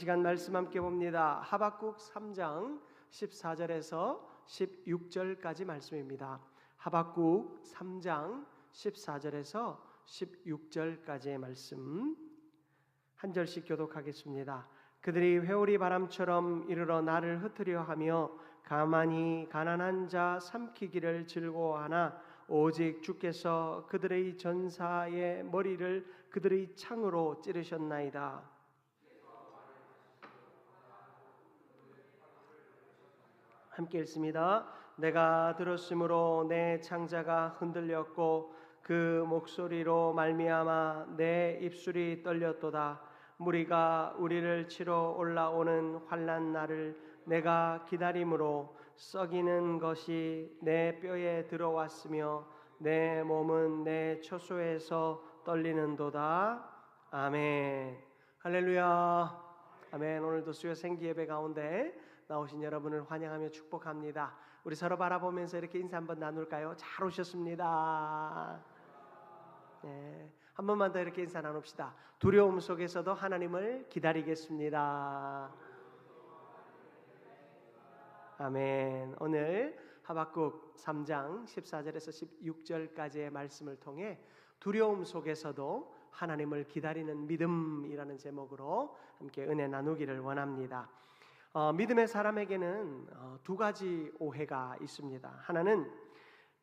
시간 말씀 함께 봅니다. 하박국 3장 14절에서 16절까지 말씀입니다. 하박국 3장 14절에서 16절까지의 말씀 한 절씩 교독하겠습니다. 그들이 회오리 바람처럼 이르러 나를 흩으려 하며 가만히 가난한 자 삼키기를 즐거워하나 오직 주께서 그들의 전사의 머리를 그들의 창으로 찌르셨나이다. 함께 읽습니다. 내가 들었으므로 내 창자가 흔들렸고 그 목소리로 말미암아 내 입술이 떨렸도다. 무리가 우리를 치러 올라오는 환난 날을 내가 기다림으로 썩이는 것이 내 뼈에 들어왔으며 내 몸은 내 처소에서 떨리는도다. 아멘. 할렐루야. 아멘. 오늘도 수요 생기예배 가운데 나오신 여러분을 환영하며 축복합니다. 우리 서로 바라보면서 이렇게 인사 한번 나눌까요? 잘 오셨습니다. 네, 한 번만 더 이렇게 인사 나눕시다. 두려움 속에서도 하나님을 기다리겠습니다. 아멘. 오늘 하박국 3장 14절에서 16절까지의 말씀을 통해 두려움 속에서도 하나님을 기다리는 믿음이라는 제목으로 함께 은혜 나누기를 원합니다. 믿음의 사람에게는 두 가지 오해가 있습니다. 하나는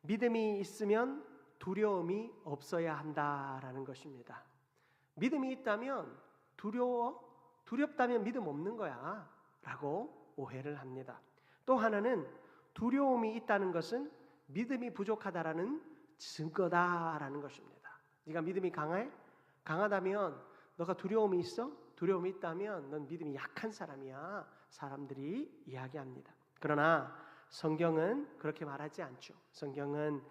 믿음이 있으면 두려움이 없어야 한다라는 것입니다. 믿음이 있다면 두렵다면 믿음 없는 거야 라고 오해를 합니다. 또 하나는 두려움이 있다는 것은 믿음이 부족하다라는 증거다라는 것입니다. 네가 믿음이 강해? 강하다면 너가 두려움이 있어? 두려움이 있다면 넌 믿음이 약한 사람이야. 사람들이 이야기합니다. 그러나 성경은 그렇게 말하지 않죠. 성경은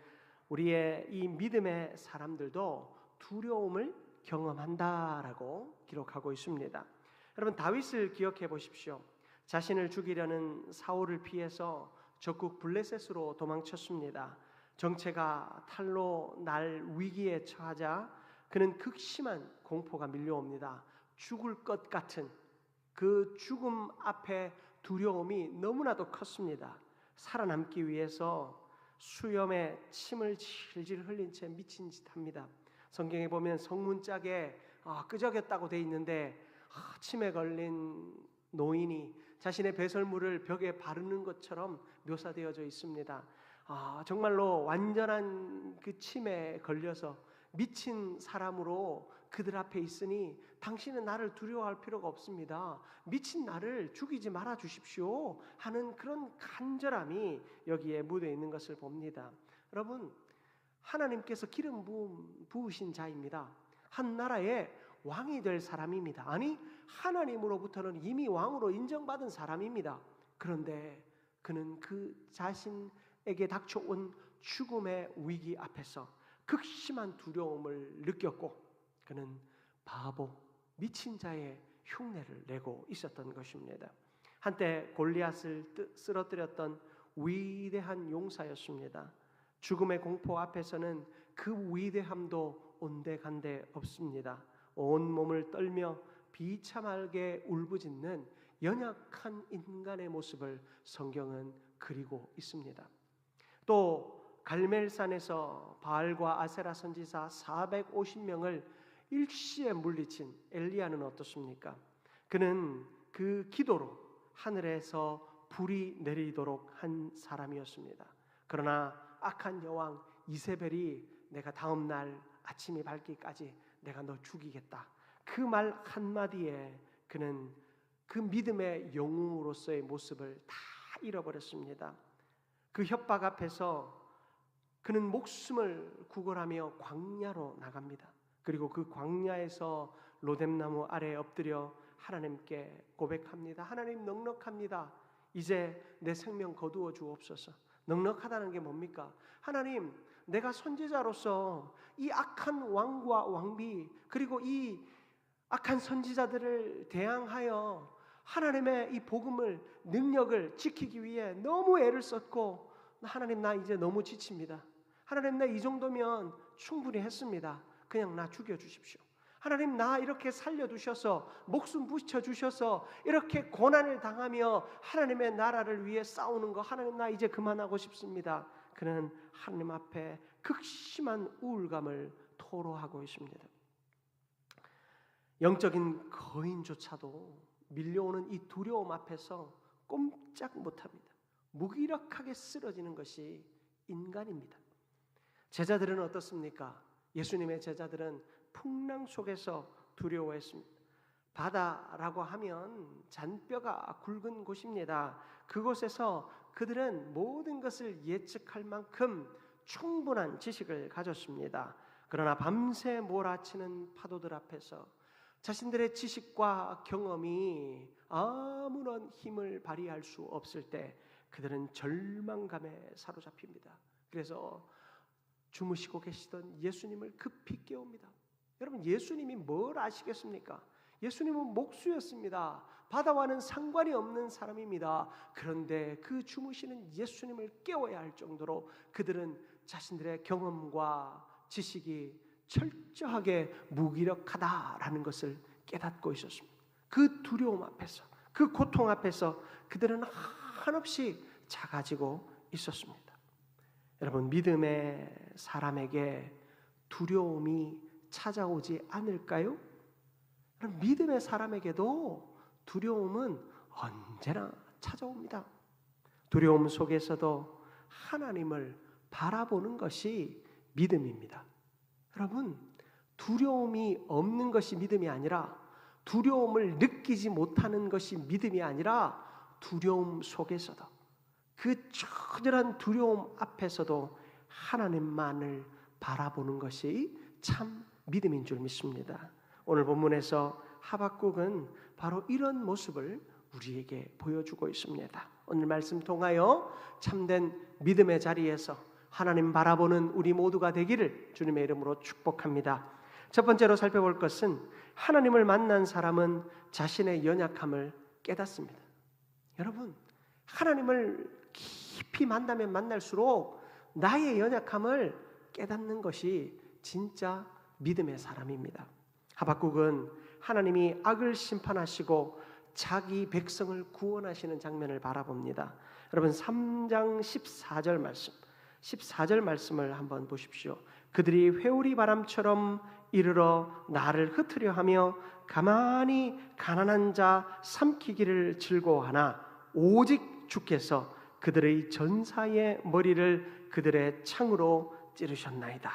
우리의 이 믿음의 사람들도 두려움을 경험한다라고 기록하고 있습니다. 여러분 다윗을 기억해 보십시오. 자신을 죽이려는 사울을 피해서 적국 블레셋으로 도망쳤습니다. 정체가 탈로 날 위기에 처하자 그는 극심한 공포가 밀려옵니다. 죽을 것 같은 그 죽음 앞에 두려움이 너무나도 컸습니다. 살아남기 위해서 수염에 침을 질질 흘린 채 미친 짓 합니다. 성경에 보면 성문짝에 끄적였다고 돼 있는데 침에 걸린 노인이 자신의 배설물을 벽에 바르는 것처럼 묘사되어져 있습니다. 정말로 완전한 그 침에 걸려서 미친 사람으로 그들 앞에 있으니 당신은 나를 두려워할 필요가 없습니다. 미친 나를 죽이지 말아 주십시오 하는 그런 간절함이 여기에 묻어 있는 것을 봅니다. 여러분, 하나님께서 기름 부으신 자입니다. 한 나라의 왕이 될 사람입니다. 아니, 하나님으로부터는 이미 왕으로 인정받은 사람입니다. 그런데 그는 그 자신에게 닥쳐온 죽음의 위기 앞에서 극심한 두려움을 느꼈고 그는 바보, 미친 자의 흉내를 내고 있었던 것입니다. 한때 골리앗을 쓰러뜨렸던 위대한 용사였습니다. 죽음의 공포 앞에서는 그 위대함도 온데간데 없습니다. 온 몸을 떨며 비참하게 울부짖는 연약한 인간의 모습을 성경은 그리고 있습니다. 또 갈멜산에서 바알과 아세라 선지자 450명을 일시에 물리친 엘리야는 어떻습니까? 그는 그 기도로 하늘에서 불이 내리도록 한 사람이었습니다. 그러나 악한 여왕 이세벨이 내가 다음 날 아침이 밝기까지 내가 너 죽이겠다. 그 말 한마디에 그는 그 믿음의 영웅으로서의 모습을 다 잃어버렸습니다. 그 협박 앞에서 그는 목숨을 구걸하며 광야로 나갑니다. 그리고 그 광야에서 로뎀나무 아래에 엎드려 하나님께 고백합니다. 하나님, 넉넉합니다. 이제 내 생명 거두어 주옵소서. 넉넉하다는 게 뭡니까? 하나님, 내가 선지자로서 이 악한 왕과 왕비 그리고 이 악한 선지자들을 대항하여 하나님의 이 복음을 능력을 지키기 위해 너무 애를 썼고 하나님, 나 이제 너무 지칩니다. 하나님, 나 이 정도면 충분히 했습니다. 그냥 나 죽여주십시오. 하나님, 나 이렇게 살려두셔서 목숨 붙여주셔서 이렇게 고난을 당하며 하나님의 나라를 위해 싸우는 거, 하나님 나 이제 그만하고 싶습니다. 그는 하나님 앞에 극심한 우울감을 토로하고 있습니다. 영적인 거인조차도 밀려오는 이 두려움 앞에서 꼼짝 못합니다. 무기력하게 쓰러지는 것이 인간입니다. 제자들은 어떻습니까? 예수님의 제자들은 풍랑 속에서 두려워했습니다. 바다라고 하면 잔뼈가 굵은 곳입니다. 그곳에서 그들은 모든 것을 예측할 만큼 충분한 지식을 가졌습니다. 그러나 밤새 몰아치는 파도들 앞에서 자신들의 지식과 경험이 아무런 힘을 발휘할 수 없을 때 그들은 절망감에 사로잡힙니다. 그래서 주무시고 계시던 예수님을 급히 깨웁니다. 여러분, 예수님이 뭘 아시겠습니까? 예수님은 목수였습니다. 바다와는 상관이 없는 사람입니다. 그런데 그 주무시는 예수님을 깨워야 할 정도로 그들은 자신들의 경험과 지식이 철저하게 무기력하다라는 것을 깨닫고 있었습니다. 그 두려움 앞에서, 그 고통 앞에서 그들은 한없이 작아지고 있었습니다. 여러분, 믿음의 사람에게 두려움이 찾아오지 않을까요? 믿음의 사람에게도 두려움은 언제나 찾아옵니다. 두려움 속에서도 하나님을 바라보는 것이 믿음입니다. 여러분, 두려움이 없는 것이 믿음이 아니라, 두려움을 느끼지 못하는 것이 믿음이 아니라, 두려움 속에서도, 그 처절한 두려움 앞에서도 하나님만을 바라보는 것이 참 믿음인 줄 믿습니다. 오늘 본문에서 하박국은 바로 이런 모습을 우리에게 보여주고 있습니다. 오늘 말씀 통하여 참된 믿음의 자리에서 하나님 바라보는 우리 모두가 되기를 주님의 이름으로 축복합니다. 첫 번째로 살펴볼 것은, 하나님을 만난 사람은 자신의 연약함을 깨닫습니다. 여러분, 하나님을 깊이 만나면 만날수록 나의 연약함을 깨닫는 것이 진짜 믿음의 사람입니다. 하박국은 하나님이 악을 심판하시고 자기 백성을 구원하시는 장면을 바라봅니다. 여러분, 3장 14절 말씀을 한번 보십시오. 그들이 회오리 바람처럼 이르러 나를 흩으려 하며 가만히 가난한 자 삼키기를 즐거워하나 오직 주께서 그들의 전사의 머리를 그들의 창으로 찌르셨나이다.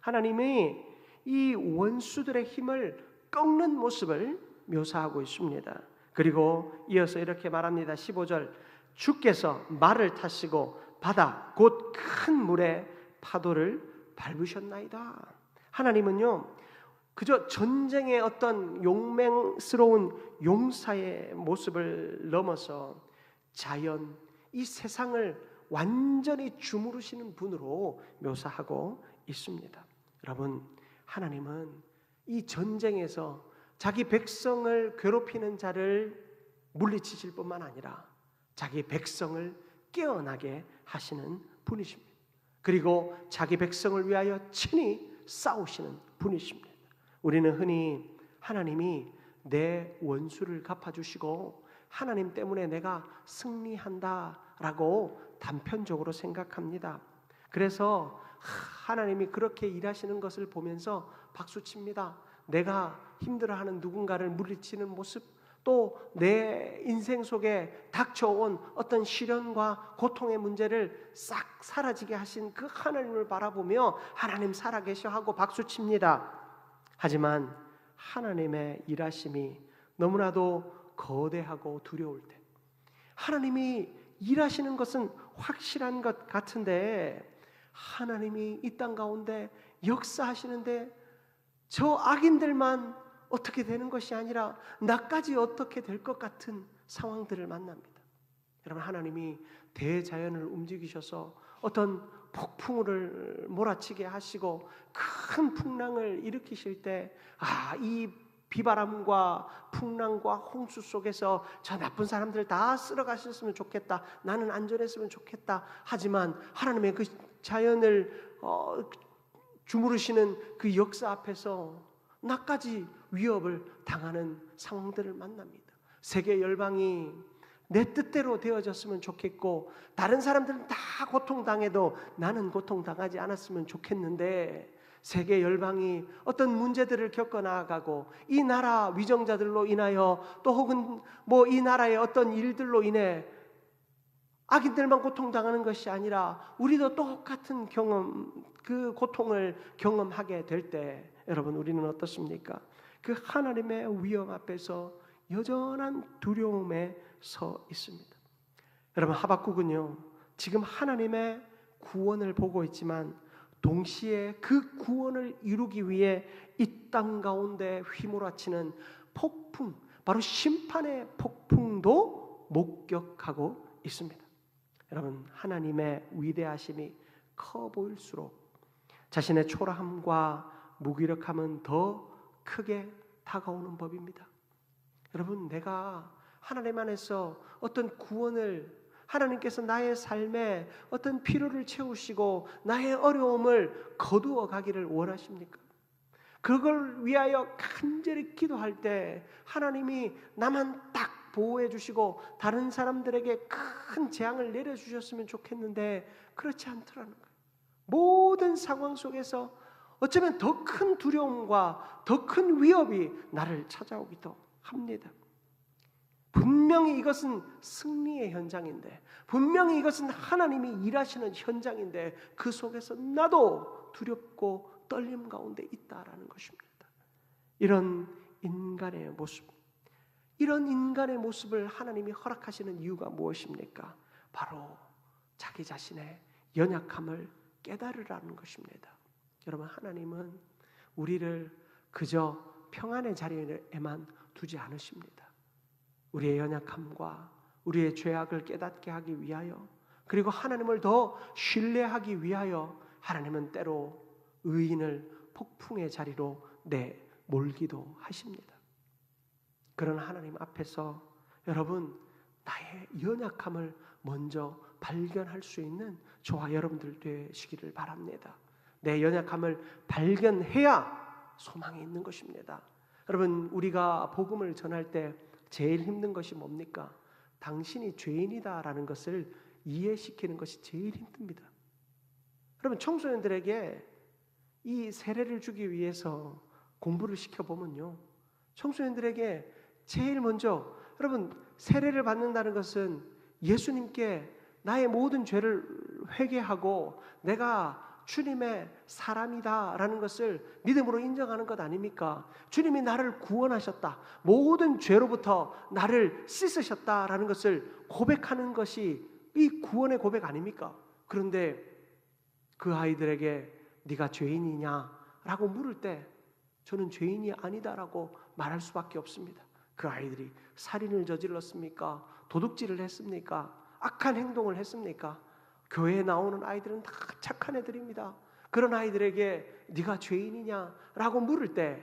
하나님이 이 원수들의 힘을 꺾는 모습을 묘사하고 있습니다. 그리고 이어서 이렇게 말합니다. 15절, 주께서 말을 타시고 바다 곧 큰 물에 파도를 밟으셨나이다. 하나님은요, 그저 전쟁의 어떤 용맹스러운 용사의 모습을 넘어서 자연, 이 세상을 완전히 주무르시는 분으로 묘사하고 있습니다. 여러분, 하나님은 이 전쟁에서 자기 백성을 괴롭히는 자를 물리치실 뿐만 아니라 자기 백성을 깨어나게 하시는 분이십니다. 그리고 자기 백성을 위하여 친히 싸우시는 분이십니다. 우리는 흔히 하나님이 내 원수를 갚아주시고 하나님 때문에 내가 승리한다라고 단편적으로 생각합니다. 그래서 하나님이 그렇게 일하시는 것을 보면서 박수칩니다. 내가 힘들어하는 누군가를 물리치는 모습, 또 내 인생 속에 닥쳐온 어떤 시련과 고통의 문제를 싹 사라지게 하신 그 하나님을 바라보며 하나님 살아계셔 하고 박수칩니다. 하지만 하나님의 일하심이 너무나도 거대하고 두려울 때, 하나님이 일하시는 것은 확실한 것 같은데 하나님이 이 땅 가운데 역사하시는데 저 악인들만 어떻게 되는 것이 아니라 나까지 어떻게 될 것 같은 상황들을 만납니다. 여러분, 하나님이 대자연을 움직이셔서 어떤 폭풍을 몰아치게 하시고 큰 풍랑을 일으키실 때, 이 비바람과 풍랑과 홍수 속에서 저 나쁜 사람들 다 쓸어가셨으면 좋겠다, 나는 안전했으면 좋겠다. 하지만 하나님의 그 자연을 주무르시는 그 역사 앞에서 나까지 위협을 당하는 상황들을 만납니다. 세계 열방이 내 뜻대로 되어졌으면 좋겠고 다른 사람들은 다 고통당해도 나는 고통당하지 않았으면 좋겠는데 세계 열방이 어떤 문제들을 겪어 나아가고 이 나라 위정자들로 인하여 또 혹은 이 나라의 어떤 일들로 인해 악인들만 고통당하는 것이 아니라 우리도 똑같은 그 고통을 경험하게 될 때 여러분 우리는 어떻습니까? 그 하나님의 위험 앞에서 여전한 두려움에 서 있습니다. 여러분 하박국은요 지금 하나님의 구원을 보고 있지만 동시에 그 구원을 이루기 위해 이 땅 가운데 휘몰아치는 폭풍, 바로 심판의 폭풍도 목격하고 있습니다. 여러분 하나님의 위대하심이 커 보일수록 자신의 초라함과 무기력함은 더 크게 다가오는 법입니다. 여러분 내가 하나님 안에서 어떤 구원을 하나님께서 나의 삶에 어떤 필요를 채우시고 나의 어려움을 거두어 가기를 원하십니까? 그걸 위하여 간절히 기도할 때 하나님이 나만 딱 보호해 주시고 다른 사람들에게 큰 재앙을 내려주셨으면 좋겠는데 그렇지 않더라는 거예요. 모든 상황 속에서 어쩌면 더 큰 두려움과 더 큰 위협이 나를 찾아오기도 합니다. 분명히 이것은 승리의 현장인데 분명히 이것은 하나님이 일하시는 현장인데 그 속에서 나도 두렵고 떨림 가운데 있다라는 것입니다. 이런 인간의 모습, 이런 인간의 모습을 하나님이 허락하시는 이유가 무엇입니까? 바로 자기 자신의 연약함을 깨달으라는 것입니다. 여러분 하나님은 우리를 그저 평안의 자리에만 두지 않으십니다. 우리의 연약함과 우리의 죄악을 깨닫게 하기 위하여 그리고 하나님을 더 신뢰하기 위하여 하나님은 때로 의인을 폭풍의 자리로 내몰기도 하십니다. 그런 하나님 앞에서 여러분 나의 연약함을 먼저 발견할 수 있는 저와 여러분들 되시기를 바랍니다. 내 연약함을 발견해야 소망이 있는 것입니다. 여러분 우리가 복음을 전할 때 제일 힘든 것이 뭡니까? 당신이 죄인이다라는 것을 이해시키는 것이 제일 힘듭니다. 여러분 청소년들에게 이 세례를 주기 위해서 공부를 시켜보면요 청소년들에게 제일 먼저 여러분 세례를 받는다는 것은 예수님께 나의 모든 죄를 회개하고 내가 주님의 사람이다라는 것을 믿음으로 인정하는 것 아닙니까? 주님이 나를 구원하셨다. 모든 죄로부터 나를 씻으셨다라는 것을 고백하는 것이 이 구원의 고백 아닙니까? 그런데 그 아이들에게 네가 죄인이냐라고 물을 때 저는 죄인이 아니다라고 말할 수밖에 없습니다. 그 아이들이 살인을 저질렀습니까? 도둑질을 했습니까? 악한 행동을 했습니까? 교회에 나오는 아이들은 다 착한 애들입니다. 그런 아이들에게 네가 죄인이냐라고 물을 때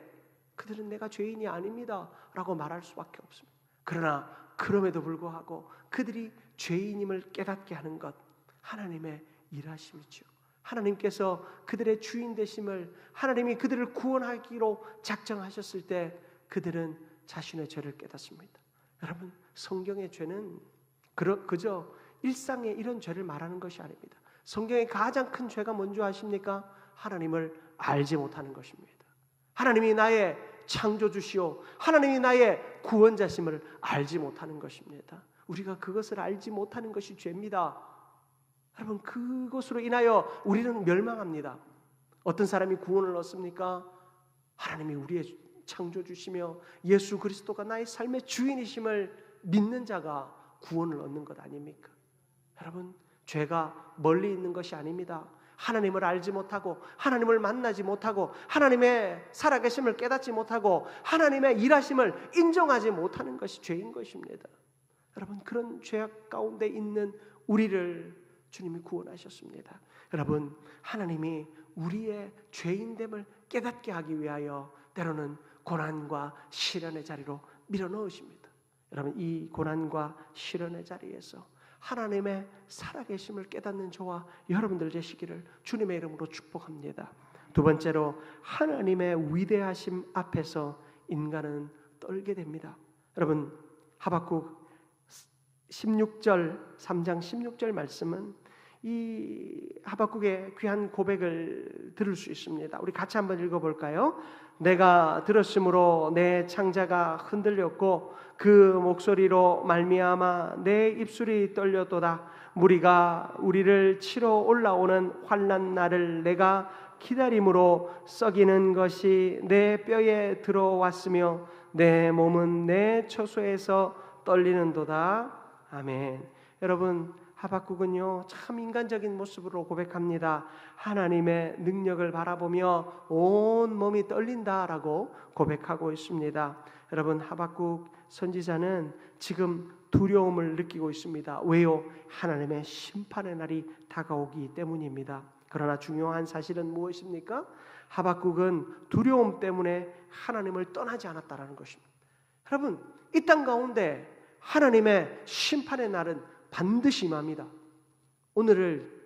그들은 내가 죄인이 아닙니다 라고 말할 수밖에 없습니다. 그러나 그럼에도 불구하고 그들이 죄인임을 깨닫게 하는 것 하나님의 일하심이죠. 하나님께서 그들의 주인 되심을 하나님이 그들을 구원하기로 작정하셨을 때 그들은 자신의 죄를 깨닫습니다. 여러분 성경의 죄는 그저 일상의 이런 죄를 말하는 것이 아닙니다. 성경의 가장 큰 죄가 뭔지 아십니까? 하나님을 알지 못하는 것입니다. 하나님이 나의 창조주시오 하나님이 나의 구원자심을 알지 못하는 것입니다. 우리가 그것을 알지 못하는 것이 죄입니다. 여러분 그것으로 인하여 우리는 멸망합니다. 어떤 사람이 구원을 얻습니까? 하나님이 우리의 창조주시며 예수 그리스도가 나의 삶의 주인이심을 믿는 자가 구원을 얻는 것 아닙니까? 여러분 죄가 멀리 있는 것이 아닙니다. 하나님을 알지 못하고 하나님을 만나지 못하고 하나님의 살아계심을 깨닫지 못하고 하나님의 일하심을 인정하지 못하는 것이 죄인 것입니다. 여러분 그런 죄악 가운데 있는 우리를 주님이 구원하셨습니다. 여러분 하나님이 우리의 죄인됨을 깨닫게 하기 위하여 때로는 고난과 시련의 자리로 밀어넣으십니다. 여러분 이 고난과 시련의 자리에서 하나님의 살아계심을 깨닫는 저와 여러분들 되시기를 주님의 이름으로 축복합니다. 두 번째로 하나님의 위대하심 앞에서 인간은 떨게 됩니다. 여러분, 하박국 16절 3장 16절 말씀은 이 하박국의 귀한 고백을 들을 수 있습니다. 우리 같이 한번 읽어볼까요? 내가 들었으므로 내 창자가 흔들렸고 그 목소리로 말미암아 내 입술이 떨렸도다. 무리가 우리를 치러 올라오는 환난 날을 내가 기다림으로 썩이는 것이 내 뼈에 들어왔으며 내 몸은 내 처소에서 떨리는도다. 아멘. 여러분, 하박국은요 참 인간적인 모습으로 고백합니다. 하나님의 능력을 바라보며 온 몸이 떨린다라고 고백하고 있습니다. 여러분, 하박국 선지자는 지금 두려움을 느끼고 있습니다. 왜요? 하나님의 심판의 날이 다가오기 때문입니다. 그러나 중요한 사실은 무엇입니까? 하박국은 두려움 때문에 하나님을 떠나지 않았다라는 것입니다. 여러분, 이 땅 가운데 하나님의 심판의 날은 반드시 임합니다. 오늘을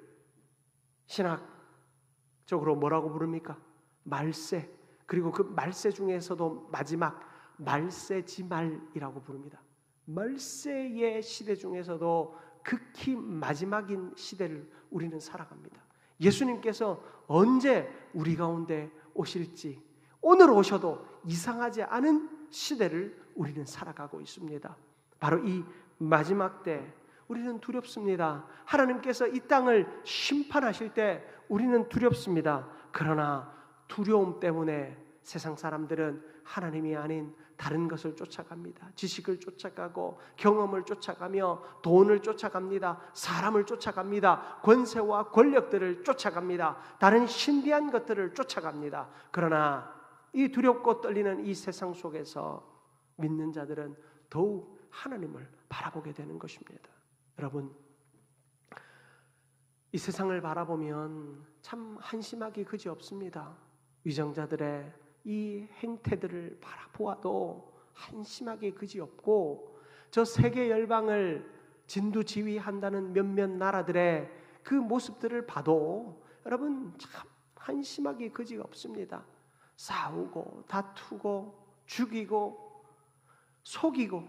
신학적으로 뭐라고 부릅니까? 말세. 그리고 그 말세 중에서도 마지막 말세지말이라고 부릅니다. 말세의 시대 중에서도 극히 마지막인 시대를 우리는 살아갑니다. 예수님께서 언제 우리 가운데 오실지, 오늘 오셔도 이상하지 않은 시대를 우리는 살아가고 있습니다. 바로 이 마지막 때 우리는 두렵습니다. 하나님께서 이 땅을 심판하실 때 우리는 두렵습니다. 그러나 두려움 때문에 세상 사람들은 하나님이 아닌 다른 것을 쫓아갑니다. 지식을 쫓아가고 경험을 쫓아가며 돈을 쫓아갑니다. 사람을 쫓아갑니다. 권세와 권력들을 쫓아갑니다. 다른 신비한 것들을 쫓아갑니다. 그러나 이 두렵고 떨리는 이 세상 속에서 믿는 자들은 더욱 하나님을 바라보게 되는 것입니다. 여러분, 이 세상을 바라보면 참 한심하기 그지없습니다. 위정자들의 이 행태들을 바라보아도 한심하기 그지없고, 저 세계 열방을 진두지휘한다는 몇몇 나라들의 그 모습들을 봐도 여러분 참 한심하기 그지없습니다. 싸우고 다투고 죽이고 속이고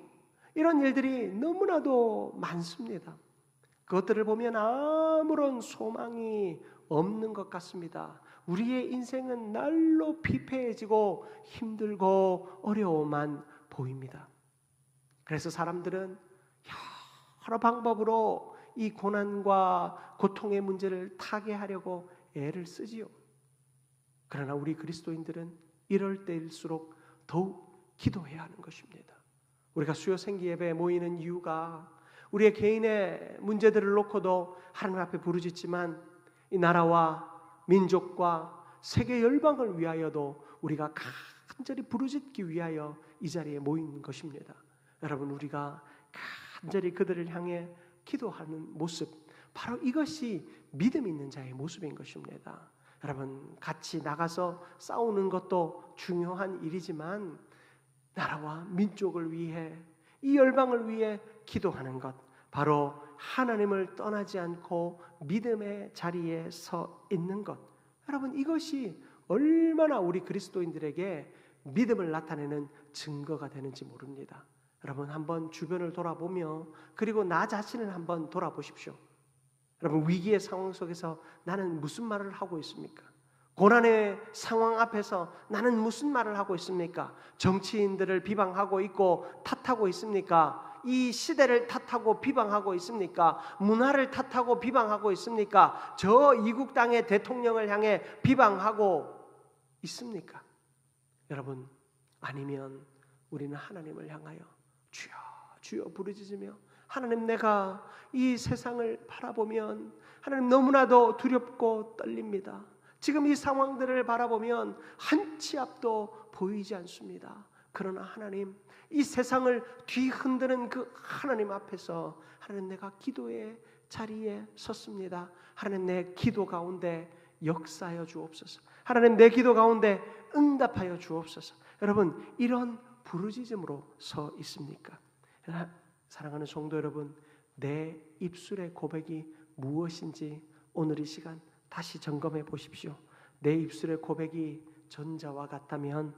이런 일들이 너무나도 많습니다. 그것들을 보면 아무런 소망이 없는 것 같습니다. 우리의 인생은 날로 피폐해지고 힘들고 어려워만 보입니다. 그래서 사람들은 여러 방법으로 이 고난과 고통의 문제를 타개하려고 애를 쓰지요. 그러나 우리 그리스도인들은 이럴 때일수록 더욱 기도해야 하는 것입니다. 우리가 수요 생기 예배에 모이는 이유가 우리의 개인의 문제들을 놓고도 하나님 앞에 부르짖지만 이 나라와 민족과 세계 열방을 위하여도 우리가 간절히 부르짖기 위하여 이 자리에 모인 것입니다. 여러분, 우리가 간절히 그들을 향해 기도하는 모습, 바로 이것이 믿음 있는 자의 모습인 것입니다. 여러분, 같이 나가서 싸우는 것도 중요한 일이지만 나라와 민족을 위해, 이 열방을 위해 기도하는 것, 바로 하나님을 떠나지 않고 믿음의 자리에 서 있는 것, 여러분, 이것이 얼마나 우리 그리스도인들에게 믿음을 나타내는 증거가 되는지 모릅니다. 여러분, 한번 주변을 돌아보며 그리고 나 자신을 한번 돌아보십시오. 여러분, 위기의 상황 속에서 나는 무슨 말을 하고 있습니까? 고난의 상황 앞에서 나는 무슨 말을 하고 있습니까? 정치인들을 비방하고 있고 탓하고 있습니까? 이 시대를 탓하고 비방하고 있습니까? 문화를 탓하고 비방하고 있습니까? 저 이국 땅의 대통령을 향해 비방하고 있습니까? 여러분, 아니면 우리는 하나님을 향하여 주여 주여 부르짖으며, 하나님, 내가 이 세상을 바라보면 하나님 너무나도 두렵고 떨립니다. 지금 이 상황들을 바라보면 한 치 앞도 보이지 않습니다. 그러나 하나님, 이 세상을 뒤흔드는 그 하나님 앞에서 하나님, 내가 기도의 자리에 섰습니다. 하나님, 내 기도 가운데 역사하여 주옵소서. 하나님, 내 기도 가운데 응답하여 주옵소서. 여러분, 이런 부르짖음으로 서 있습니까? 사랑하는 성도 여러분, 내 입술의 고백이 무엇인지 오늘 이 시간 다시 점검해 보십시오. 내 입술의 고백이 전자와 같다면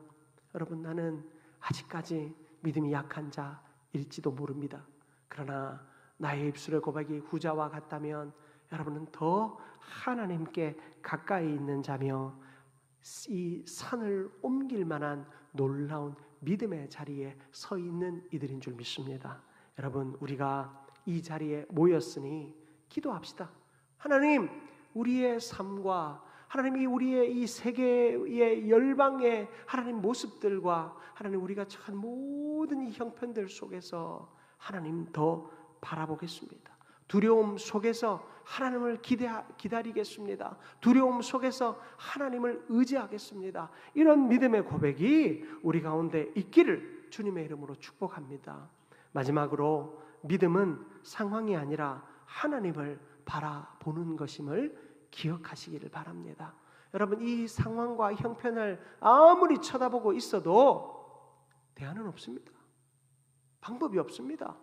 여러분, 나는 아직까지 믿음이 약한 자일지도 모릅니다. 그러나 나의 입술의 고백이 후자와 같다면 여러분은 더 하나님께 가까이 있는 자며 이 산을 옮길 만한 놀라운 믿음의 자리에 서 있는 이들인 줄 믿습니다. 여러분, 우리가 이 자리에 모였으니 기도합시다. 하나님, 우리의 삶과 하나님이 우리의 이 세계의 열방의 하나님 모습들과 하나님 우리가 처한 모든 이 형편들 속에서 하나님 더 바라보겠습니다. 두려움 속에서 하나님을 기다리겠습니다. 두려움 속에서 하나님을 의지하겠습니다. 이런 믿음의 고백이 우리 가운데 있기를 주님의 이름으로 축복합니다. 마지막으로 믿음은 상황이 아니라 하나님을 바라보는 것임을 기억하시기를 바랍니다. 여러분, 이 상황과 형편을 아무리 쳐다보고 있어도 대안은 없습니다. 방법이 없습니다.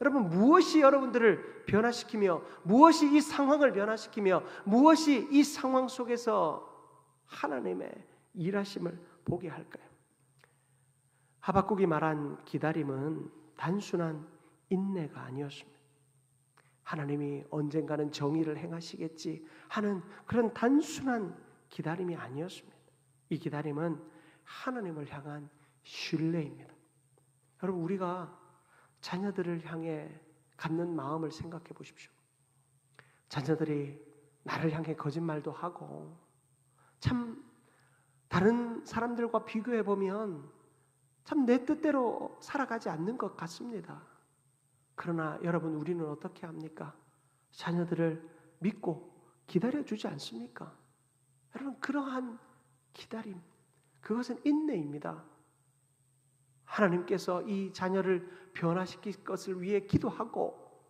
여러분, 무엇이 여러분들을 변화시키며 무엇이 이 상황을 변화시키며 무엇이 이 상황 속에서 하나님의 일하심을 보게 할까요? 하박국이 말한 기다림은 단순한 인내가 아니었습니다. 하나님이 언젠가는 정의를 행하시겠지 하는 그런 단순한 기다림이 아니었습니다. 이 기다림은 하나님을 향한 신뢰입니다. 여러분, 우리가 자녀들을 향해 갖는 마음을 생각해 보십시오. 자녀들이 나를 향해 거짓말도 하고 참 다른 사람들과 비교해 보면 참 내 뜻대로 살아가지 않는 것 같습니다. 그러나 여러분, 우리는 어떻게 합니까? 자녀들을 믿고 기다려주지 않습니까? 여러분, 그러한 기다림, 그것은 인내입니다. 하나님께서 이 자녀를 변화시킬 것을 위해 기도하고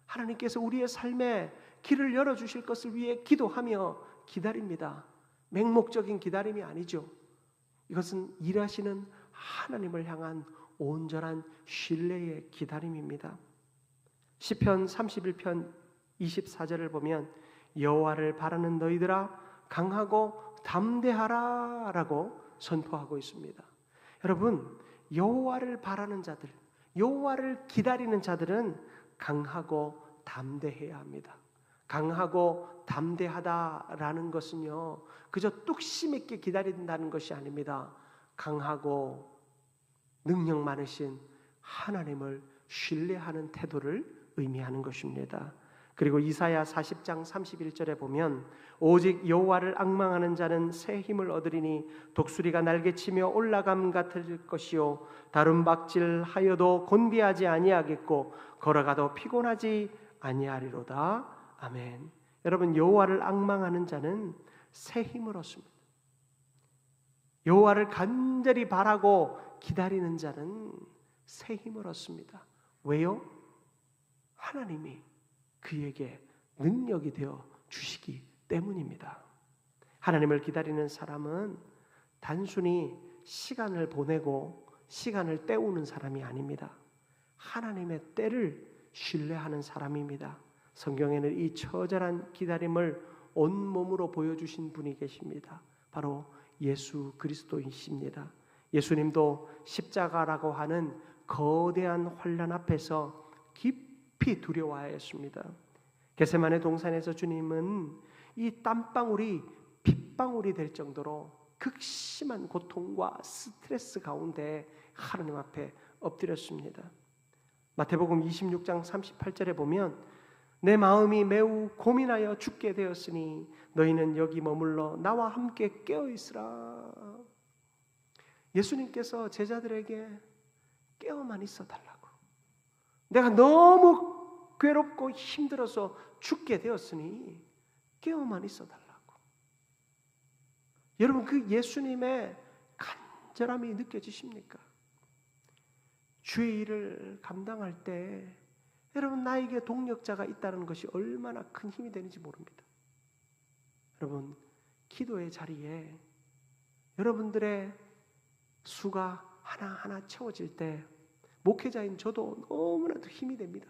하나님께서 우리의 삶에 길을 열어주실 것을 위해 기도하며 기다립니다. 맹목적인 기다림이 아니죠. 이것은 일하시는 하나님을 향한 온전한 신뢰의 기다림입니다. 시편 31편 24절을 보면 여호와를 바라는 너희들아 강하고 담대하라 라고 선포하고 있습니다. 여러분, 여호와를 바라는 자들, 여호와를 기다리는 자들은 강하고 담대해야 합니다. 강하고 담대하다라는 것은요, 그저 뚝심 있게 기다린다는 것이 아닙니다. 강하고 능력 많으신 하나님을 신뢰하는 태도를 의미하는 것입니다. 그리고 이사야 40장 31절에 보면 오직 여호와를 앙망하는 자는 새 힘을 얻으리니 독수리가 날개치며 올라감 같을 것이요 다름박질하여도 곤비하지 아니하겠고 걸어가도 피곤하지 아니하리로다. 아멘. 여러분, 여호와를 앙망하는 자는 새 힘을 얻습니다. 여호와를 간절히 바라고 기다리는 자는 새 힘을 얻습니다. 왜요? 하나님이 그에게 능력이 되어 주시기 때문입니다. 하나님을 기다리는 사람은 단순히 시간을 보내고 시간을 때우는 사람이 아닙니다. 하나님의 때를 신뢰하는 사람입니다. 성경에는 이 처절한 기다림을 온몸으로 보여주신 분이 계십니다. 바로 예수 그리스도이십니다. 예수님도 십자가라고 하는 거대한 환난 앞에서 깊이 두려워하였습니다. 겟세마네 동산에서 주님은 이 땀방울이 핏방울이 될 정도로 극심한 고통과 스트레스 가운데 하나님 앞에 엎드렸습니다. 마태복음 26장 38절에 보면 내 마음이 매우 고민하여 죽게 되었으니 너희는 여기 머물러 나와 함께 깨어있으라. 예수님께서 제자들에게 깨어만 있어달라고, 내가 너무 괴롭고 힘들어서 죽게 되었으니 깨어만 있어달라고. 여러분, 그 예수님의 간절함이 느껴지십니까? 주의 일을 감당할 때 여러분, 나에게 동력자가 있다는 것이 얼마나 큰 힘이 되는지 모릅니다. 여러분, 기도의 자리에 여러분들의 수가 하나하나 채워질 때 목회자인 저도 너무나도 힘이 됩니다.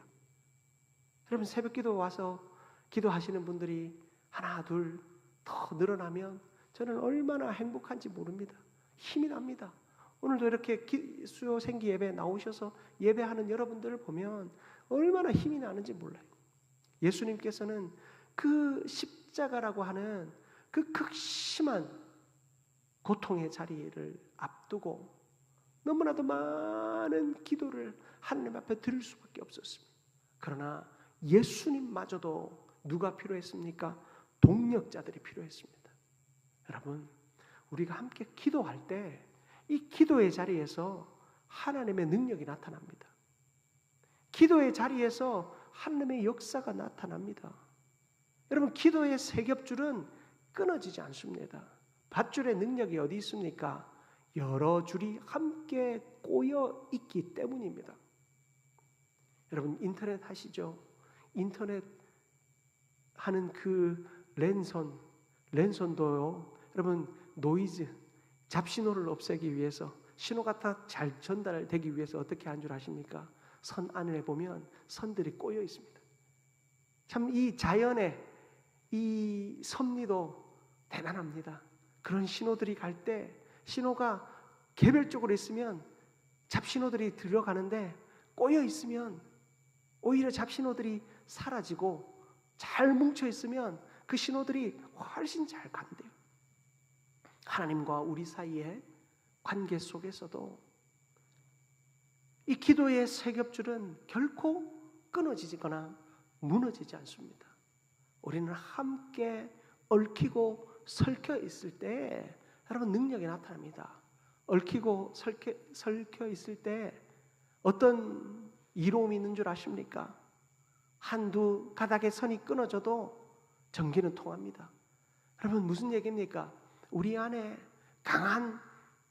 여러분, 새벽기도 와서 기도하시는 분들이 하나 둘 더 늘어나면 저는 얼마나 행복한지 모릅니다. 힘이 납니다. 오늘도 이렇게 수요 생기 예배 나오셔서 예배하는 여러분들을 보면 얼마나 힘이 나는지 몰라요. 예수님께서는 그 십자가라고 하는 그 극심한 고통의 자리를 앞두고 너무나도 많은 기도를 하나님 앞에 드릴 수밖에 없었습니다. 그러나 예수님마저도 누가 필요했습니까? 동력자들이 필요했습니다. 여러분, 우리가 함께 기도할 때 이 기도의 자리에서 하나님의 능력이 나타납니다. 기도의 자리에서 하나님의 역사가 나타납니다. 여러분, 기도의 세 겹줄은 끊어지지 않습니다. 밧줄의 능력이 어디 있습니까? 여러 줄이 함께 꼬여 있기 때문입니다. 여러분, 인터넷 하시죠? 인터넷 하는 그 랜선도요. 여러분, 노이즈 잡신호를 없애기 위해서 신호가 다 잘 전달되기 위해서 어떻게 한 줄 아십니까? 선 안에 보면 선들이 꼬여 있습니다. 참 이 자연의 이 섭리도 대단합니다. 그런 신호들이 갈 때 신호가 개별적으로 있으면 잡신호들이 들어가는데 꼬여 있으면 오히려 잡신호들이 사라지고 잘 뭉쳐 있으면 그 신호들이 훨씬 잘 간대요. 하나님과 우리 사이의 관계 속에서도 이 기도의 세 겹줄은 결코 끊어지거나 무너지지 않습니다. 우리는 함께 얽히고 설켜 있을 때 여러분 능력이 나타납니다. 얽히고 설켜 있을 때 어떤 이로움이 있는 줄 아십니까? 한두 가닥의 선이 끊어져도 전기는 통합니다. 여러분 무슨 얘기입니까? 우리 안에 강한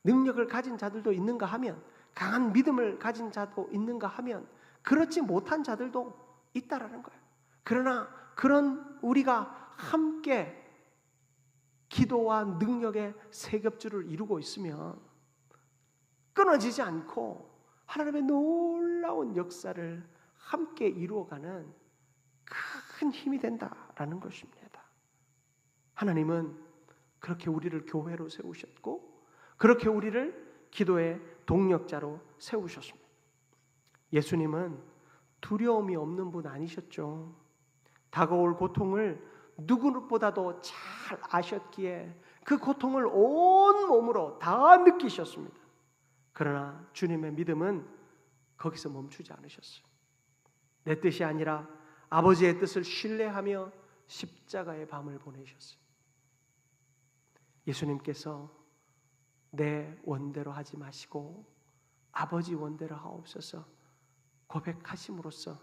능력을 가진 자들도 있는가 하면, 강한 믿음을 가진 자도 있는가 하면 그렇지 못한 자들도 있다라는 거예요. 그러나 그런 우리가 함께 기도와 능력의 세 겹줄을 이루고 있으면 끊어지지 않고 하나님의 놀라운 역사를 함께 이루어가는 큰 힘이 된다라는 것입니다. 하나님은 그렇게 우리를 교회로 세우셨고 그렇게 우리를 기도의 동력자로 세우셨습니다. 예수님은 두려움이 없는 분 아니셨죠. 다가올 고통을 누구보다도 잘 아셨기에 그 고통을 온 몸으로 다 느끼셨습니다. 그러나 주님의 믿음은 거기서 멈추지 않으셨어요. 내 뜻이 아니라 아버지의 뜻을 신뢰하며 십자가의 밤을 보내셨어요. 예수님께서 내 원대로 하지 마시고 아버지 원대로 하옵소서 고백하심으로써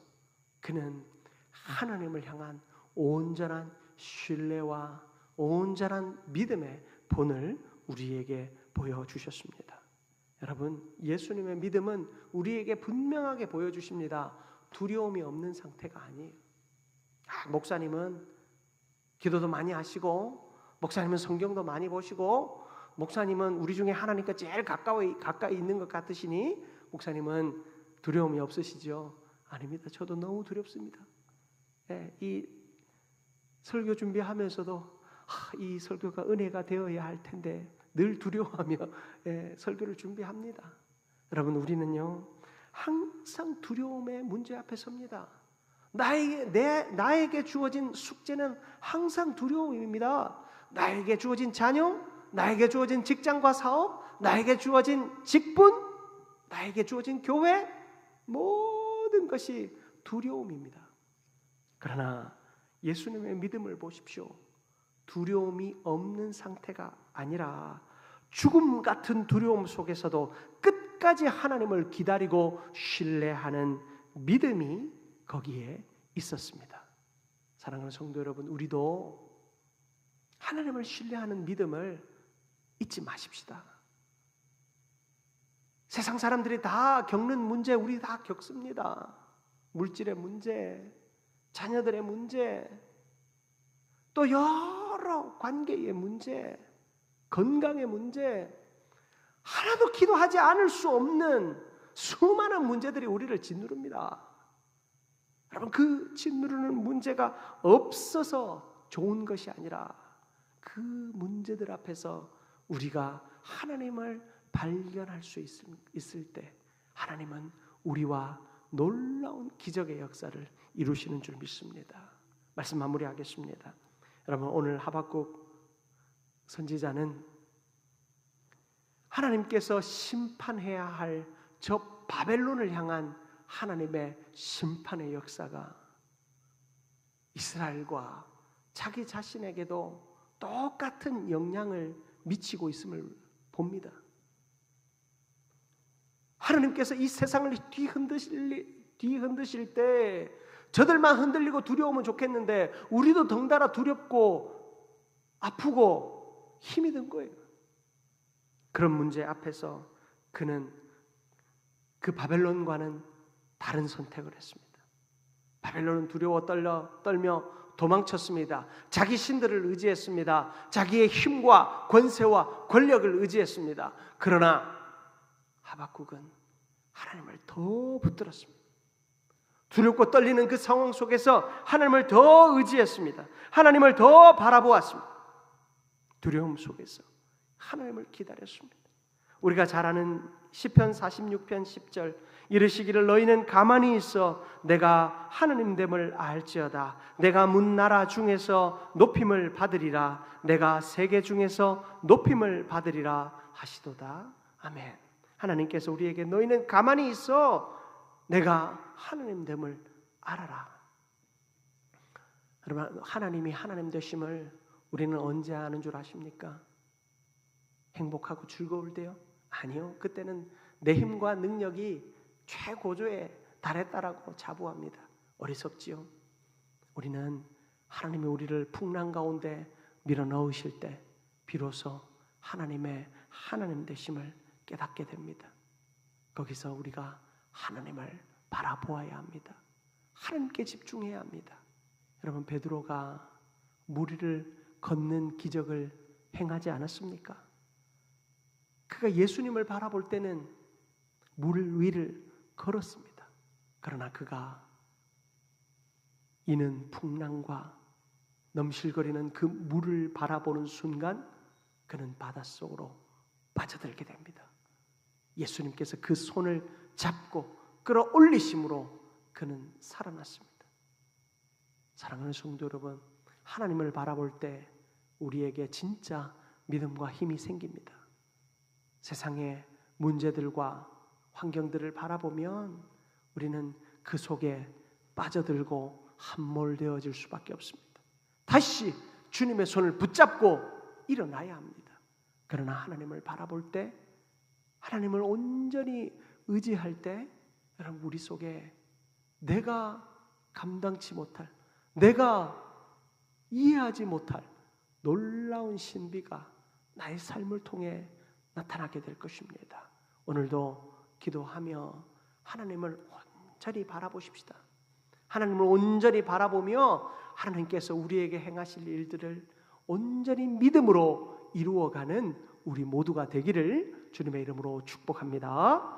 그는 하나님을 향한 온전한 신뢰와 온전한 믿음의 본을 우리에게 보여주셨습니다. 여러분, 예수님의 믿음은 우리에게 분명하게 보여주십니다. 두려움이 없는 상태가 아니에요. 목사님은 기도도 많이 하시고 목사님은 성경도 많이 보시고 목사님은 우리 중에 하나님과 제일 가까이 있는 것 같으시니 목사님은 두려움이 없으시죠? 아닙니다. 저도 너무 두렵습니다. 이 설교 준비하면서도 이 설교가 은혜가 되어야 할 텐데 늘 두려워하며 설교를 준비합니다. 여러분, 우리는요 항상 두려움의 문제 앞에 섭니다. 나에게 주어진 숙제는 항상 두려움입니다. 나에게 주어진 자녀, 나에게 주어진 직장과 사업, 나에게 주어진 직분, 나에게 주어진 교회, 모든 것이 두려움입니다. 그러나 예수님의 믿음을 보십시오. 두려움이 없는 상태가 아니라 죽음 같은 두려움 속에서도 끝까지 하나님을 기다리고 신뢰하는 믿음이 거기에 있었습니다. 사랑하는 성도 여러분, 우리도 하나님을 신뢰하는 믿음을 잊지 마십시다. 세상 사람들이 다 겪는 문제 우리 다 겪습니다. 물질의 문제, 자녀들의 문제, 또 여러 관계의 문제, 건강의 문제, 하나도 기도하지 않을 수 없는 수많은 문제들이 우리를 짓누릅니다. 여러분, 그 짓누르는 문제가 없어서 좋은 것이 아니라 그 문제들 앞에서 우리가 하나님을 발견할 수 있을 때 하나님은 우리와 놀라운 기적의 역사를 이루시는 줄 믿습니다. 말씀 마무리하겠습니다. 여러분, 오늘 하박국 선지자는 하나님께서 심판해야 할 저 바벨론을 향한 하나님의 심판의 역사가 이스라엘과 자기 자신에게도 똑같은 영향을 미치고 있음을 봅니다. 하나님께서 이 세상을 뒤흔드실 때 저들만 흔들리고 두려우면 좋겠는데 우리도 덩달아 두렵고 아프고 힘이 든 거예요. 그런 문제 앞에서 그는 그 바벨론과는 다른 선택을 했습니다. 바벨론은 두려워 떨며 도망쳤습니다. 자기 신들을 의지했습니다. 자기의 힘과 권세와 권력을 의지했습니다. 그러나 하박국은 하나님을 더 붙들었습니다. 두렵고 떨리는 그 상황 속에서 하나님을 더 의지했습니다. 하나님을 더 바라보았습니다. 두려움 속에서 하나님을 기다렸습니다. 우리가 잘 아는 시편 46편 10절, 이르시기를 너희는 가만히 있어 내가 하느님됨을 알지어다. 내가 문나라 중에서 높임을 받으리라. 내가 세계 중에서 높임을 받으리라 하시도다. 아멘. 하나님께서 우리에게 너희는 가만히 있어 내가 하느님됨을 알아라. 여러분, 하나님이 하나님 되심을 우리는 언제 아는 줄 아십니까? 행복하고 즐거울 때요? 아니요. 그때는 내 힘과 능력이 최고조에 달했다라고 자부합니다. 어리석지요. 우리는 하나님이 우리를 풍랑 가운데 밀어넣으실 때 비로소 하나님의 하나님 되심을 깨닫게 됩니다. 거기서 우리가 하나님을 바라보아야 합니다. 하나님께 집중해야 합니다. 여러분, 베드로가 물 위를 걷는 기적을 행하지 않았습니까? 그가 예수님을 바라볼 때는 물 위를 걸었습니다. 그러나 그가 이는 풍랑과 넘실거리는 그 물을 바라보는 순간 그는 바닷속으로 빠져들게 됩니다. 예수님께서 그 손을 잡고 끌어올리심으로 그는 살아났습니다. 사랑하는 성도 여러분, 하나님을 바라볼 때 우리에게 진짜 믿음과 힘이 생깁니다. 세상의 문제들과 환경들을 바라보면 우리는 그 속에 빠져들고 함몰되어질 수밖에 없습니다. 다시 주님의 손을 붙잡고 일어나야 합니다. 그러나 하나님을 바라볼 때, 하나님을 온전히 의지할 때 여러분, 우리 속에 내가 감당치 못할, 내가 이해하지 못할 놀라운 신비가 나의 삶을 통해 나타나게 될 것입니다. 오늘도 기도하며 하나님을 온전히 바라보십시다. 하나님을 온전히 바라보며 하나님께서 우리에게 행하실 일들을 온전히 믿음으로 이루어가는 우리 모두가 되기를 주님의 이름으로 축복합니다.